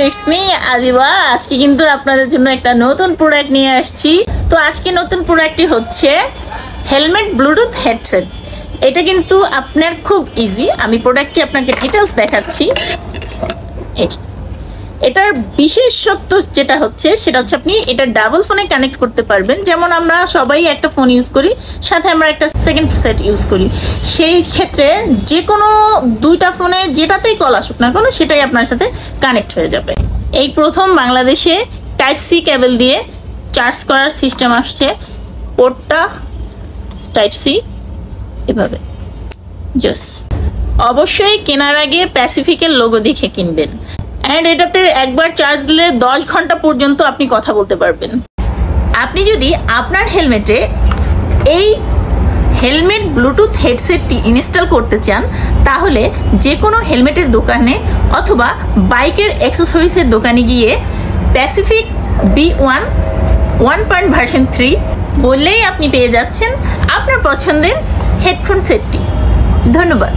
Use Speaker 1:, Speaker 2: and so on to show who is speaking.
Speaker 1: It's me Adiba. আজকে কিন্তু আপনাদের জন্য একটা নতুন প্রোডাক্ট নিয়ে আসছি। তো আজকে নতুন প্রোডাক্টটি হচ্ছে হেলমেট ব্লুটুথ হেডসেট। এটা কিন্তু আপনার খুব ইজি। আমি প্রোডাক্টটি আপনাকে ডিটেলস দেখাচ্ছি। এটার বিশেষত্ব যেটা হচ্ছে সেটা হচ্ছে আপনি এটা ডাবল ফোনে কানেক্ট করতে পারবেন। যেমন আমরা সবাই একটা ফোন ইউজ করি, সাথে আমরা একটা সেকেন্ড সেট ইউজ করি। সেই ক্ষেত্রে যে কোনো দুইটা ফোনে যেটাতেই কল আসুক না কেন সেটাই আপনার সাথে কানেক্ট হয়ে যাবে। এই প্রথম বাংলাদেশে টাইপ সি কেবল দিয়ে চার্জ করার সিস্টেম আসছে। পোর্টটা টাইপ সি এভাবে। জোস। অবশ্যই কেনার আগে প্যাসিফিকের লোগো দেখে কিনবেন। অ্যান্ড এটাতে একবার চার্জ দিলে 10 ঘন্টা পর্যন্ত আপনি কথা বলতে পারবেন। আপনি যদি আপনার হেলমেটে এই হেলমেট ব্লুটুথ হেডসেটটি ইনস্টল করতে চান, তাহলে যে কোনো হেলমেটের দোকানে অথবা বাইকের অ্যাক্সেসরিজের দোকানে গিয়ে প্যাসিফিক B1 1.3 বললেই আপনি পেয়ে যাচ্ছেন আপনার পছন্দের হেডফোন সেটটি। ধন্যবাদ।